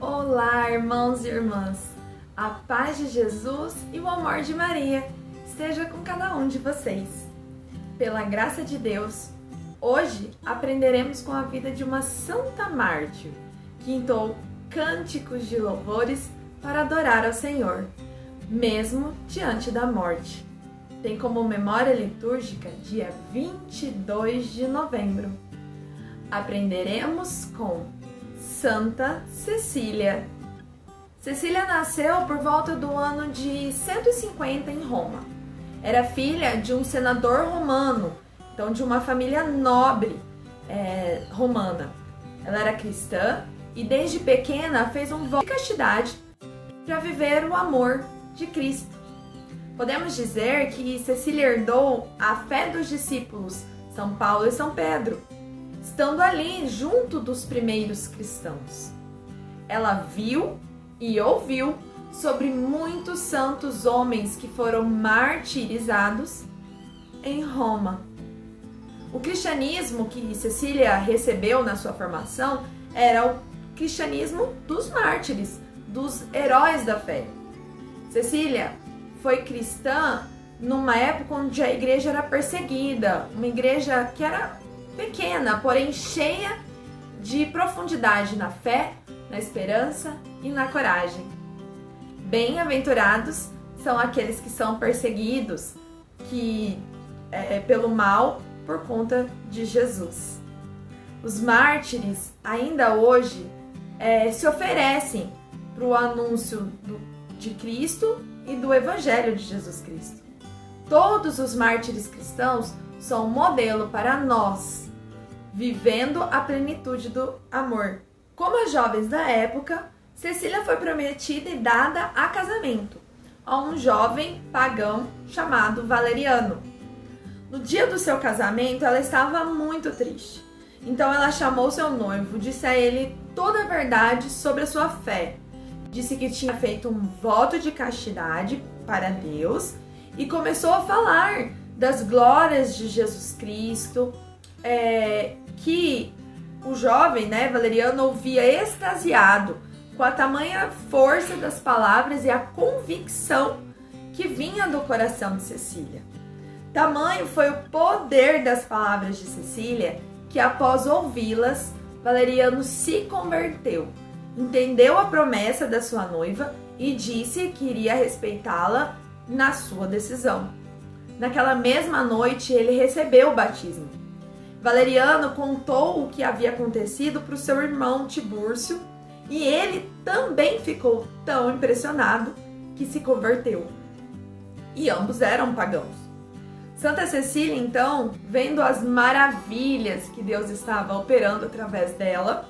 Olá, irmãos e irmãs! A paz de Jesus e o amor de Maria esteja com cada um de vocês. Pela graça de Deus, hoje aprenderemos com a vida de uma santa mártir que entoou cânticos de louvores para adorar ao Senhor, mesmo diante da morte. Tem como memória litúrgica dia 22 de novembro. Aprenderemos com Santa Cecília. Cecília nasceu por volta do ano de 150 em Roma. Era filha de um senador romano, então de uma família nobre romana. Ela era cristã e desde pequena fez um voto de castidade para viver o amor de Cristo. Podemos dizer que Cecília herdou a fé dos discípulos São Paulo e São Pedro, estando ali junto dos primeiros cristãos. Ela viu e ouviu sobre muitos santos homens que foram martirizados em Roma. O cristianismo que Cecília recebeu na sua formação era o cristianismo dos mártires, dos heróis da fé. Cecília foi cristã numa época onde a igreja era perseguida, uma igreja que era pequena, porém cheia de profundidade na fé, na esperança e na coragem. Bem-aventurados são aqueles que são perseguidos pelo mal por conta de Jesus. Os mártires, ainda hoje, se oferecem para o anúncio de Cristo e do Evangelho de Jesus Cristo. Todos os mártires cristãos são um modelo para nós, vivendo a plenitude do amor. Como as jovens da época, Cecília foi prometida e dada a casamento a um jovem pagão chamado Valeriano. No dia do seu casamento, ela estava muito triste. Então ela chamou seu noivo, disse a ele toda a verdade sobre a sua fé. Disse que tinha feito um voto de castidade para Deus e começou a falar das glórias de Jesus Cristo, que o jovem, Valeriano, ouvia extasiado com a tamanha força das palavras e a convicção que vinha do coração de Cecília. Tamanho foi o poder das palavras de Cecília que, após ouvi-las, Valeriano se converteu, entendeu a promessa da sua noiva e disse que iria respeitá-la na sua decisão. Naquela mesma noite, ele recebeu o batismo. Valeriano contou o que havia acontecido para o seu irmão Tibúrcio e ele também ficou tão impressionado que se converteu. E ambos eram pagãos. Santa Cecília, então, vendo as maravilhas que Deus estava operando através dela,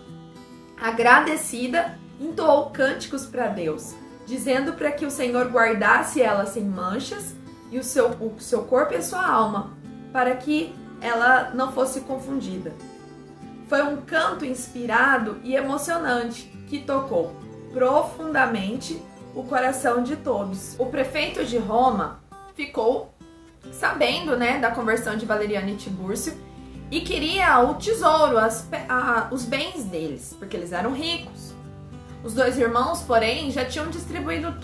agradecida, entoou cânticos para Deus, dizendo para que o Senhor guardasse ela sem manchas e o seu corpo e a sua alma, para que ela não fosse confundida. Foi um canto inspirado e emocionante que tocou profundamente o coração de todos. O prefeito de Roma ficou sabendo, da conversão de Valeriano e Tibúrcio e queria o tesouro, os bens deles, porque eles eram ricos. Os dois irmãos, porém, já tinham distribuído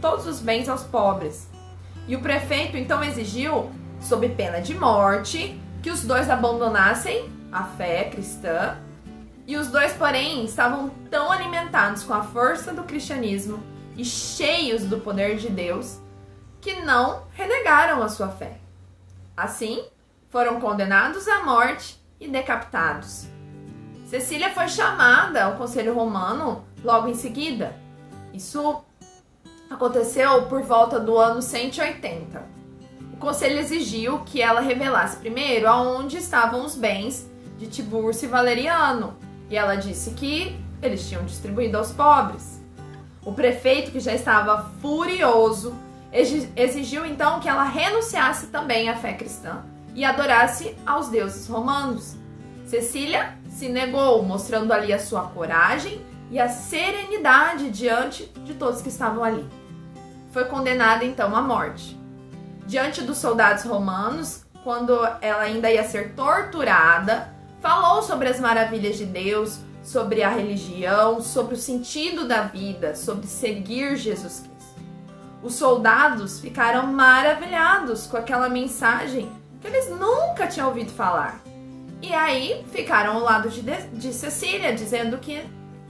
todos os bens aos pobres. E o prefeito então exigiu, sob pena de morte, que os dois abandonassem a fé cristã. E os dois, porém, estavam tão alimentados com a força do cristianismo e cheios do poder de Deus que não renegaram a sua fé. Assim, foram condenados à morte e decapitados. Cecília foi chamada ao Conselho Romano logo em seguida. Isso aconteceu por volta do ano 180. O conselho exigiu que ela revelasse primeiro aonde estavam os bens de Tibúrcio e Valeriano, e ela disse que eles tinham distribuído aos pobres. O prefeito, que já estava furioso, exigiu então que ela renunciasse também à fé cristã e adorasse aos deuses romanos. Cecília se negou, mostrando ali a sua coragem e a serenidade diante de todos que estavam ali. Foi condenada então à morte. Diante dos soldados romanos, quando ela ainda ia ser torturada, falou sobre as maravilhas de Deus, sobre a religião, sobre o sentido da vida, sobre seguir Jesus Cristo. Os soldados ficaram maravilhados com aquela mensagem que eles nunca tinham ouvido falar. E aí ficaram ao lado de Cecília, dizendo que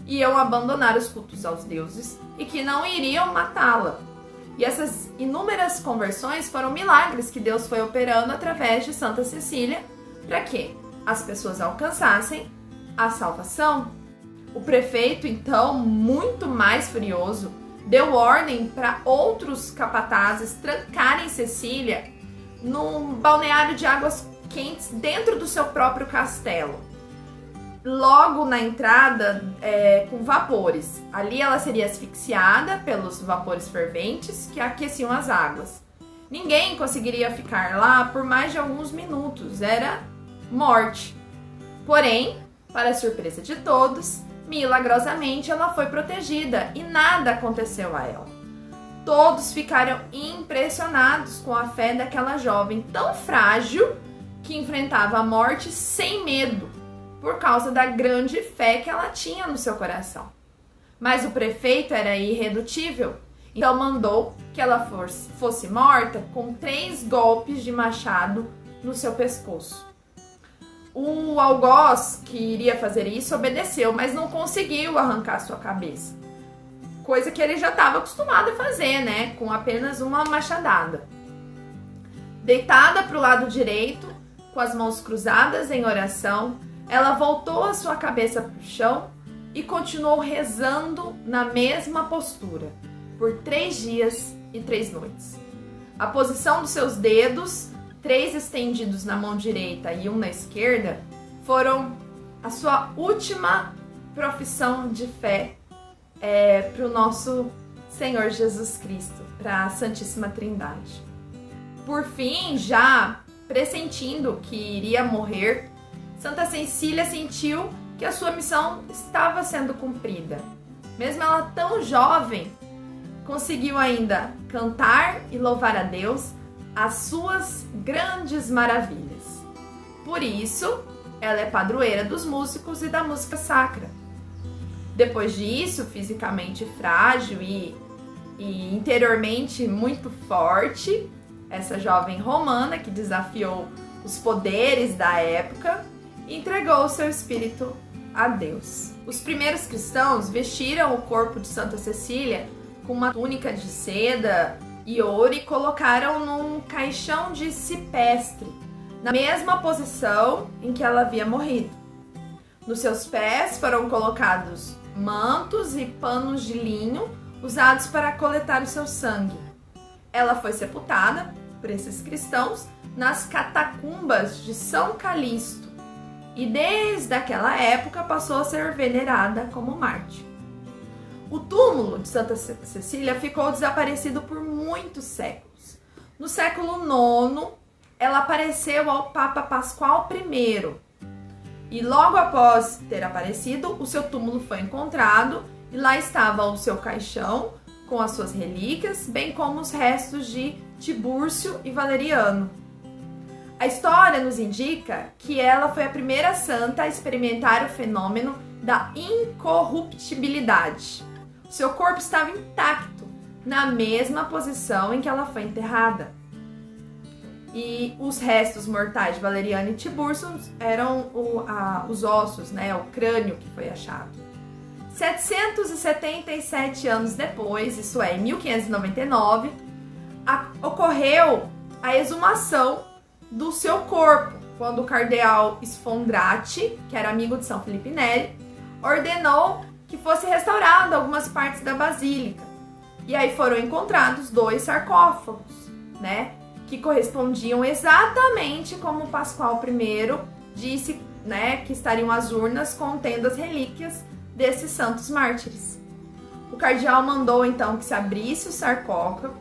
iam abandonar os cultos aos deuses e que não iriam matá-la. E essas inúmeras conversões foram milagres que Deus foi operando através de Santa Cecília para que as pessoas alcançassem a salvação. O prefeito, então, muito mais furioso, deu ordem para outros capatazes trancarem Cecília num balneário de águas quentes dentro do seu próprio castelo. Logo na entrada, com vapores. Ali ela seria asfixiada pelos vapores ferventes que aqueciam as águas. Ninguém conseguiria ficar lá por mais de alguns minutos, era morte. Porém, para a surpresa de todos, milagrosamente ela foi protegida e nada aconteceu a ela. Todos ficaram impressionados com a fé daquela jovem tão frágil que enfrentava a morte sem medo, por causa da grande fé que ela tinha no seu coração. Mas o prefeito era irredutível, então mandou que ela fosse morta com 3 golpes de machado no seu pescoço. O algoz que iria fazer isso obedeceu, mas não conseguiu arrancar sua cabeça. Coisa que ele já estava acostumado a fazer, né? Com apenas uma machadada. Deitada para o lado direito, com as mãos cruzadas em oração, ela voltou a sua cabeça para o chão e continuou rezando na mesma postura, por 3 dias e 3 noites. A posição dos seus dedos, 3 estendidos na mão direita e 1 na esquerda, foram a sua última profissão de fé para o nosso Senhor Jesus Cristo, para a Santíssima Trindade. Por fim, já pressentindo que iria morrer, Santa Cecília sentiu que a sua missão estava sendo cumprida. Mesmo ela tão jovem, conseguiu ainda cantar e louvar a Deus as suas grandes maravilhas. Por isso, ela é padroeira dos músicos e da música sacra. Depois disso, fisicamente frágil e interiormente muito forte, essa jovem romana que desafiou os poderes da época, entregou seu espírito a Deus. Os primeiros cristãos vestiram o corpo de Santa Cecília com uma túnica de seda e ouro e colocaram num caixão de cipestre, na mesma posição em que ela havia morrido. Nos seus pés foram colocados mantos e panos de linho usados para coletar o seu sangue. Ela foi sepultada por esses cristãos nas catacumbas de São Calixto e desde aquela época passou a ser venerada como mártir. O túmulo de Santa Cecília ficou desaparecido por muitos séculos. No século IX, ela apareceu ao Papa Pascoal I. E logo após ter aparecido, o seu túmulo foi encontrado e lá estava o seu caixão com as suas relíquias, bem como os restos de Tibúrcio e Valeriano. A história nos indica que ela foi a primeira santa a experimentar o fenômeno da incorruptibilidade. Seu corpo estava intacto, na mesma posição em que ela foi enterrada. E os restos mortais de Valeriano e Tibúrcio eram os ossos, né, o crânio que foi achado. 777 anos depois, isso é, em 1599, ocorreu a exumação do seu corpo, quando o cardeal Sfondrati, que era amigo de São Felipe Neri, ordenou que fosse restaurado algumas partes da basílica. E aí foram encontrados 2 sarcófagos, né, que correspondiam exatamente como Pascoal I disse, né, que estariam as urnas contendo as relíquias desses santos mártires. O cardeal mandou então que se abrisse o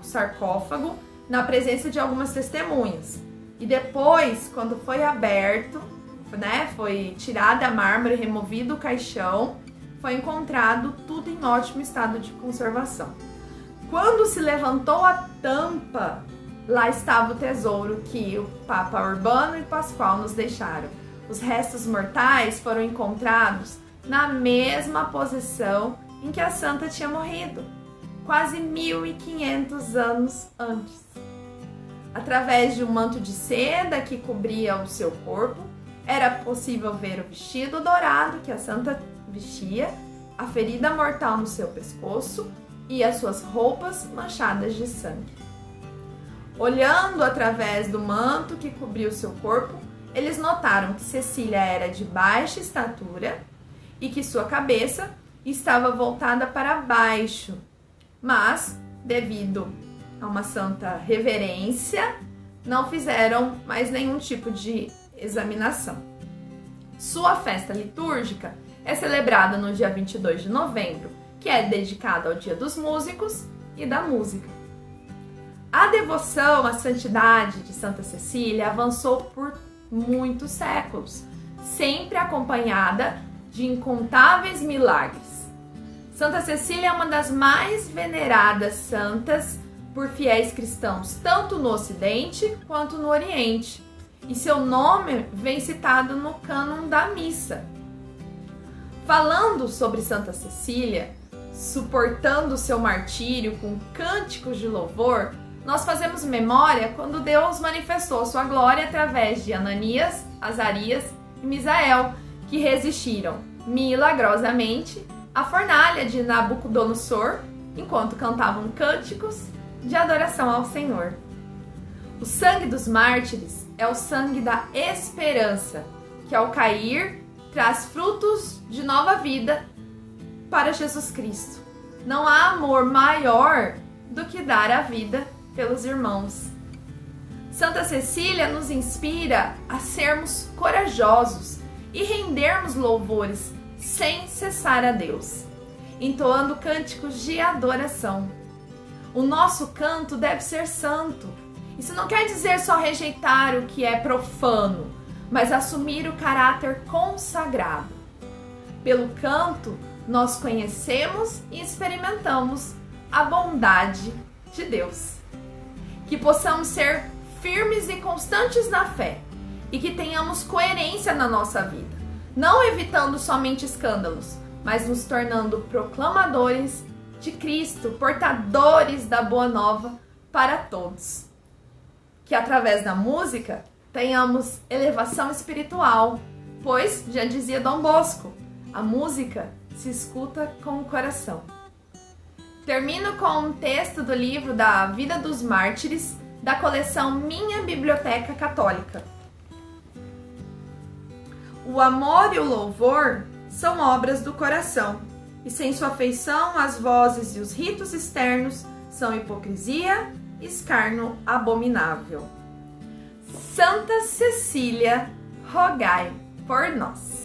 sarcófago na presença de algumas testemunhas. E depois, quando foi aberto, né, foi tirada a mármore, removido o caixão, foi encontrado tudo em ótimo estado de conservação. Quando se levantou a tampa, lá estava o tesouro que o Papa Urbano e Pascoal nos deixaram. Os restos mortais foram encontrados na mesma posição em que a santa tinha morrido, quase 1500 anos antes. Através de um manto de seda que cobria o seu corpo, era possível ver o vestido dourado que a santa vestia, a ferida mortal no seu pescoço e as suas roupas manchadas de sangue. Olhando através do manto que cobria o seu corpo, eles notaram que Cecília era de baixa estatura e que sua cabeça estava voltada para baixo, mas, devido a uma santa reverência, não fizeram mais nenhum tipo de examinação. Sua festa litúrgica é celebrada no dia 22 de novembro, que é dedicado ao Dia dos Músicos e da Música. A devoção à santidade de Santa Cecília avançou por muitos séculos, sempre acompanhada de incontáveis milagres. Santa Cecília é uma das mais veneradas santas por fiéis cristãos, tanto no Ocidente quanto no Oriente, e seu nome vem citado no cânon da missa. Falando sobre Santa Cecília, suportando seu martírio com cânticos de louvor, nós fazemos memória quando Deus manifestou sua glória através de Ananias, Azarias e Misael, que resistiram milagrosamente à fornalha de Nabucodonosor enquanto cantavam cânticos de adoração ao Senhor. O sangue dos mártires é o sangue da esperança, que ao cair traz frutos de nova vida para Jesus Cristo. Não há amor maior do que dar a vida pelos irmãos. Santa Cecília nos inspira a sermos corajosos e rendermos louvores sem cessar a Deus, entoando cânticos de adoração. O nosso canto deve ser santo. Isso não quer dizer só rejeitar o que é profano, mas assumir o caráter consagrado. Pelo canto, nós conhecemos e experimentamos a bondade de Deus. Que possamos ser firmes e constantes na fé e que tenhamos coerência na nossa vida, não evitando somente escândalos, mas nos tornando proclamadores de Cristo, portadores da boa nova para todos. Que através da música tenhamos elevação espiritual, pois, já dizia Dom Bosco, a música se escuta com o coração. Termino com um texto do livro da Vida dos Mártires, da coleção Minha Biblioteca Católica. O amor e o louvor são obras do coração, e sem sua afeição as vozes e os ritos externos são hipocrisia e escárnio abominável. Santa Cecília, rogai por nós.